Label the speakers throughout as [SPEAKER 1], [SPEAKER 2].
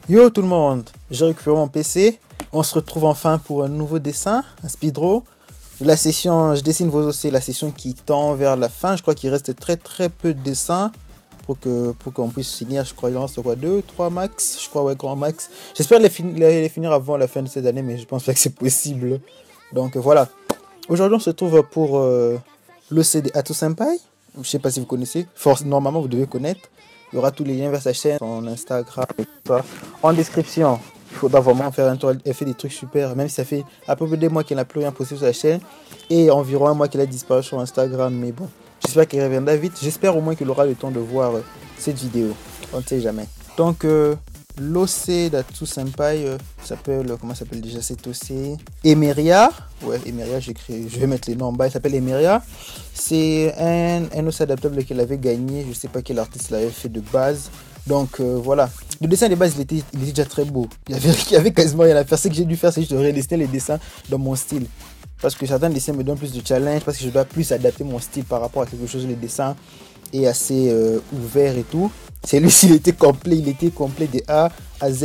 [SPEAKER 1] Yo tout le monde, j'ai récupéré mon PC. On se retrouve enfin pour un nouveau dessin, un speeddraw. La session, je dessine vos os, c'est la session qui tend vers la fin. Je crois qu'il reste très peu de dessins pour qu'on puisse finir. Je crois qu'il en reste quoi, 2, 3 max. Je crois, ouais, grand max. J'espère les finir avant la fin de cette année, mais je pense pas que c'est possible. Donc voilà. Aujourd'hui, on se retrouve pour l'OC Atu Senpai. Je sais pas si vous connaissez. Normalement, vous devez connaître. Il y aura tous les liens vers sa chaîne, son Instagram, et tout ça. En description. Il faudra vraiment faire un tour. Elle fait des trucs super. Même si ça fait à peu près des mois qu'elle n'a plus rien posté sur sa chaîne. Et environ un mois qu'elle a disparu sur Instagram. Mais bon, j'espère qu'elle reviendra vite. J'espère au moins qu'elle aura le temps de voir cette vidéo. On ne sait jamais. Donc, l'OC d'Atu Senpai s'appelle, comment ça s'appelle déjà cet OC? Emeria. Ouais, Emeria, je vais mettre les noms en bas. Il s'appelle Emeria. C'est un OC adaptable qu'elle avait gagné. Je sais pas quel artiste l'avait fait de base. Donc voilà. Le dessin de base, il était déjà très beau. Il y avait quasiment rien à faire. Ce que j'ai dû faire, c'est juste de redessiner les dessins dans mon style. Parce que certains dessins me donnent plus de challenge. Parce que je dois plus adapter mon style par rapport à quelque chose. Les dessins est assez ouvert et tout. Celui-ci, il était complet de A à Z.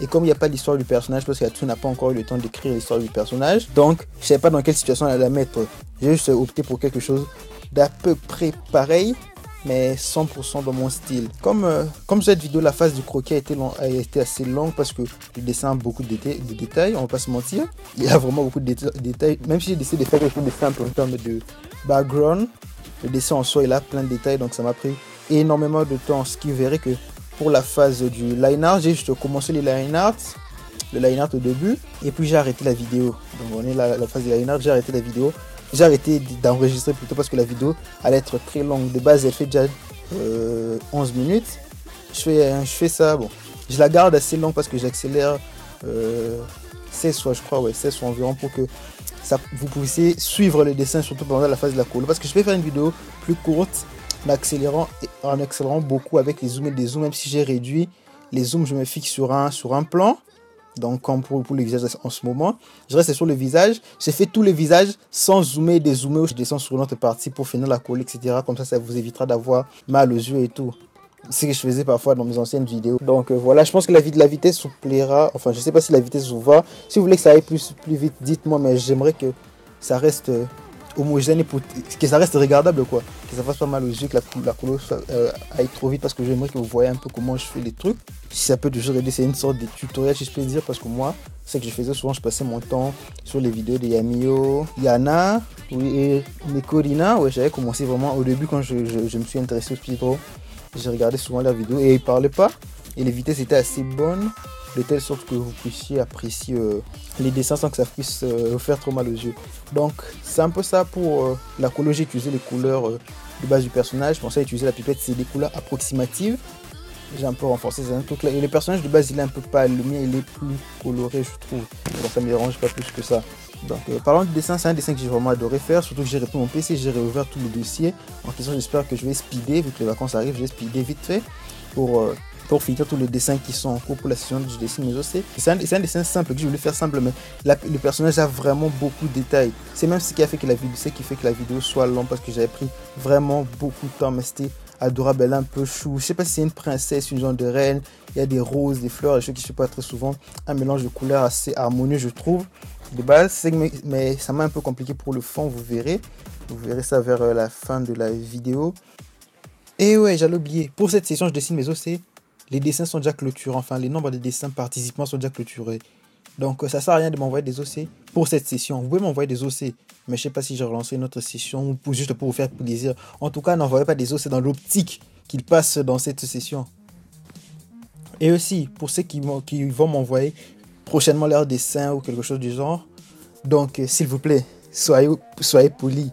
[SPEAKER 1] Et comme il n'y a pas l'histoire du personnage, parce qu'Atu n'a pas encore eu le temps d'écrire l'histoire du personnage, donc je ne savais pas dans quelle situation elle la mettre. J'ai juste opté pour quelque chose d'à peu près mais 100% dans mon style. Comme cette vidéo, la phase du croquis a été assez longue parce que le dessin a beaucoup de détails, on va pas se mentir. Il y a vraiment beaucoup de détails, même si j'ai décidé de faire quelque chose de simple en termes de background. Le dessin en soi, il a plein de détails, donc ça m'a pris énormément de temps. Ce qui verrait que pour la phase du line art, j'ai juste commencé le line art au début, et puis j'ai arrêté la vidéo. Donc on est là, la phase du line art, j'ai arrêté la vidéo. J'ai arrêté d'enregistrer plutôt parce que la vidéo allait être très longue. De base, elle fait déjà 11 minutes. Je fais ça, bon. Je la garde assez longue parce que j'accélère 16 fois, je crois, ouais, 16 fois environ pour que vous puissiez suivre le dessin, surtout pendant la phase de la couleur. Parce que je vais faire une vidéo plus courte en accélérant beaucoup avec les zooms et des zooms, même si j'ai réduit les zooms, je me fixe sur un plan. Donc comme pour le visage en ce moment, je reste sur le visage. J'ai fait tous les visages sans zoomer et dézoomer. Je descends sur une autre partie pour finir la coller, etc. Comme ça vous évitera d'avoir mal aux yeux et tout. C'est ce que je faisais parfois dans mes anciennes vidéos. Donc voilà, je pense que la vitesse vous plaira. Enfin, je sais pas si la vitesse vous va. Si vous voulez que ça aille plus vite, dites-moi. Mais j'aimerais que ça reste homogène et que ça reste regardable, quoi. Que ça fasse pas mal aux yeux, que la couleur aille trop vite, parce que j'aimerais que vous voyez un peu comment je fais les trucs. Si ça peut toujours aider, c'est une sorte de tutoriel, si je peux dire, parce que moi, c'est que je faisais souvent, je passais mon temps sur les vidéos de Yamio, Yana, oui, et Nicolina. Ouais, j'avais commencé vraiment au début quand je me suis intéressé au speeddraw. J'ai regardé souvent leurs vidéos et ils parlaient pas, et les vitesses étaient assez bonnes, de telle sorte que vous puissiez apprécier les dessins sans que ça puisse vous faire trop mal aux yeux. Donc c'est un peu ça pour la couleur. J'ai utilisé les couleurs de base du personnage. Je pensais utiliser la pipette, c'est des couleurs approximatives. J'ai un peu renforcé ces trucs là. Et le personnage de base, il est un peu pâle, le mien il est plus coloré, je trouve. Donc ça me dérange pas plus que ça. Donc parlant du dessin, c'est un dessin que j'ai vraiment adoré faire, surtout que j'ai repris mon PC, j'ai réouvert tout le dossier en question. J'espère que je vais speeder, vu que les vacances arrivent, je vais speeder vite fait pour finir tous les dessins qui sont en cours pour la session que je dessine mes OC. C'est un dessin simple que je voulais faire simple, mais le personnage a vraiment beaucoup de détails. C'est même ce qui a fait que la vidéo soit longue, parce que j'avais pris vraiment beaucoup de temps, mais c'était adorable. Elle est un peu chou. Je sais pas si c'est une princesse, une genre de reine. Il y a des roses, des fleurs, des choses qui se font pas très souvent. Un mélange de couleurs assez harmonieux, je trouve. De base, mais ça m'a un peu compliqué pour le fond, vous verrez. Vous verrez ça vers la fin de la vidéo. Et ouais, j'allais oublier. Pour cette session, je dessine mes OC. Les dessins sont déjà clôturés. Enfin, les nombres de dessins participants sont déjà clôturés. Donc, ça sert à rien de m'envoyer des OC pour cette session. Vous pouvez m'envoyer des OC, mais je sais pas si j'ai relancé une autre session ou juste pour vous faire plaisir. En tout cas, n'envoyez pas des OC dans l'optique qu'ils passent dans cette session. Et aussi, pour ceux qui vont m'envoyer prochainement leurs dessins ou quelque chose du genre, donc s'il vous plaît, soyez polis.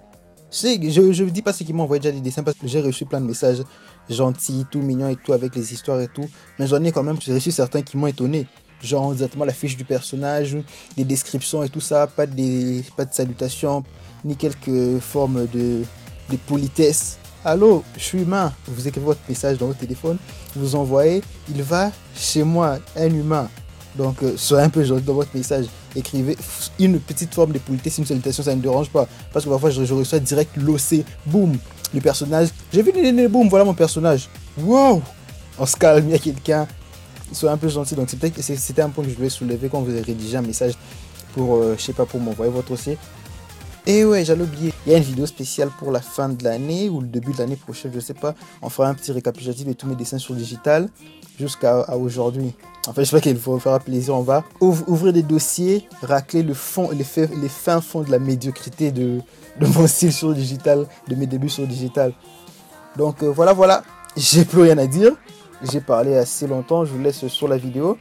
[SPEAKER 1] Je ne dis pas ceux qui m'ont envoyé déjà des dessins, parce que j'ai reçu plein de messages gentils, tout mignons et tout, avec les histoires et tout. Mais j'en ai quand même reçu certains qui m'ont étonné. Genre exactement la fiche du personnage, des descriptions et tout ça, pas de salutations, ni quelques formes de politesse. Allô, je suis humain. Vous écrivez votre message dans votre téléphone, vous envoyez, il va chez moi, un humain. Donc, soyez un peu gentil dans votre message. Écrivez une petite forme de politesse, une salutation, ça ne me dérange pas. Parce que parfois, je reçois direct l'OC, boum, le personnage. J'ai vu boum, voilà mon personnage. Wow! On se calme, il y a quelqu'un soyez un peu gentil. Donc c'était un point que je voulais soulever quand vous avez rédigé un message pour, je sais pas, pour m'envoyer votre dossier. Et ouais, j'allais oublier, il y a une vidéo spéciale pour la fin de l'année ou le début de l'année prochaine, je sais pas. On fera un petit récapitulatif de tous mes dessins sur digital jusqu'à aujourd'hui. En fait, je sais pas qu'il faut faire plaisir. On va ouvrir des dossiers, racler le fond, les fins fonds de la médiocrité de mon style sur digital, de mes débuts sur digital. Donc voilà, j'ai plus rien à dire. J'ai parlé assez longtemps, je vous laisse sur la vidéo.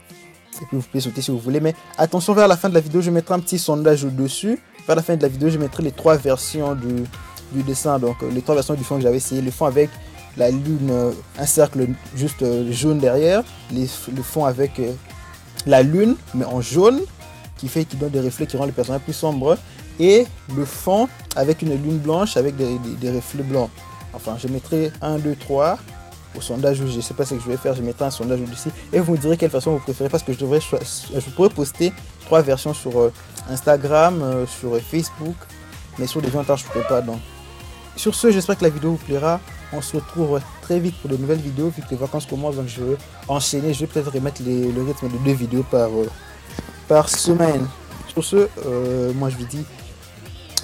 [SPEAKER 1] Et puis vous pouvez sauter si vous voulez. Mais attention, vers la fin de la vidéo, je mettrai un petit sondage au-dessus. Vers la fin de la vidéo, je mettrai les 3 versions du dessin. Donc les 3 versions du fond que j'avais essayé. Le fond avec la lune, un cercle juste jaune derrière. Le fond avec la lune, mais en jaune, qui donne des reflets qui rend les personnages plus sombres. Et le fond avec une lune blanche avec des reflets blancs. Enfin, je mettrai 1, 2, 3 au sondage. Je ne sais pas ce que je vais faire. Je mettrai un sondage au-dessus. Et vous me direz quelle façon vous préférez. Parce que je pourrais poster 3 versions sur Instagram, sur Facebook. Mais sur des gens, je ne pourrais pas. Donc. Sur ce, j'espère que la vidéo vous plaira. On se retrouve très vite pour de nouvelles vidéos. Vu que les vacances commencent, donc je vais enchaîner. Je vais peut-être remettre le rythme de 2 vidéos par semaine. Sur ce, moi je vous dis...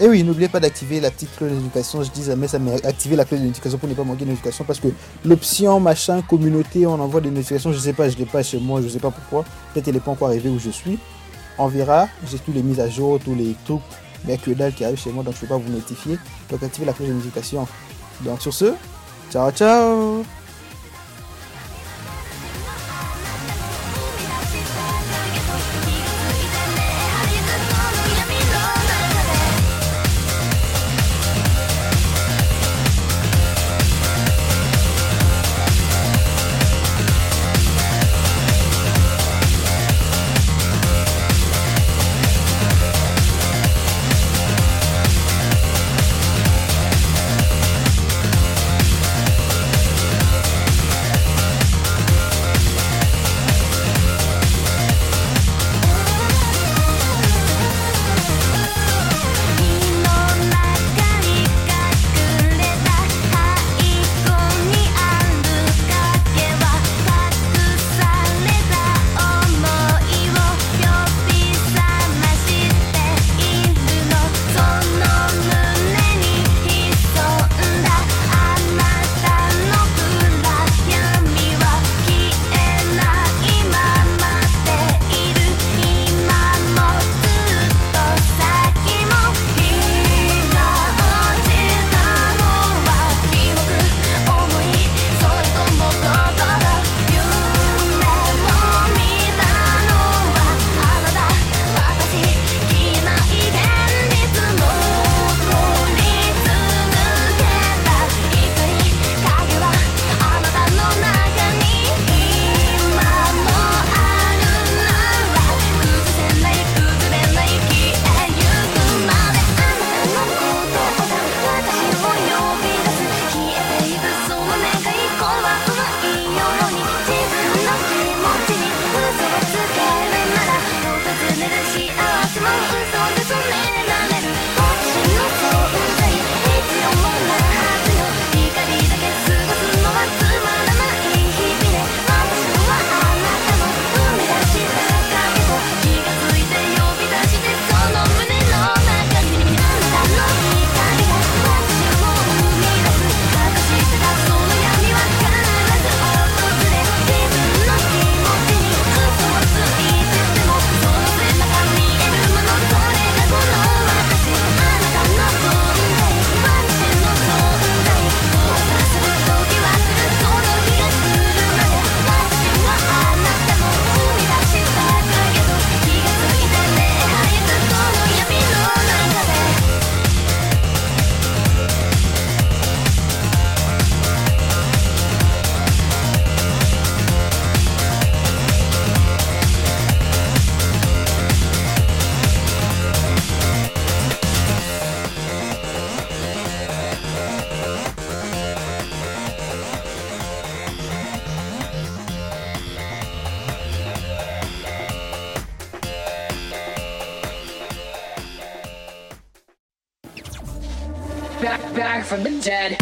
[SPEAKER 1] Et oui, n'oubliez pas d'activer la petite cloche de notification. Je dis jamais ça, mais activer la cloche de notification pour ne pas manquer de notification. Parce que l'option machin, communauté, on envoie des notifications. Je sais pas, je l'ai pas chez moi, je sais pas pourquoi. Peut-être elle n'est pas encore arrivée où je suis. On verra. J'ai tous les mises à jour, tous les trucs. Mais que dalle qui arrive chez moi, donc je ne peux pas vous notifier. Donc activez la cloche de notification. Donc sur ce, ciao ciao.
[SPEAKER 2] back from the dead.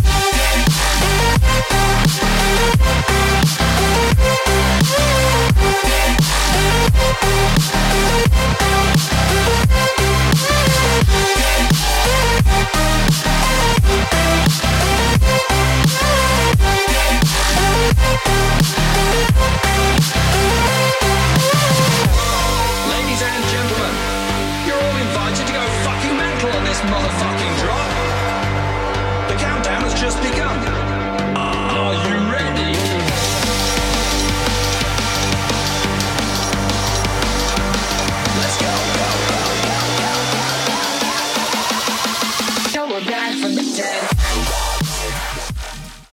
[SPEAKER 2] Motherfucking drop. The countdown has just begun.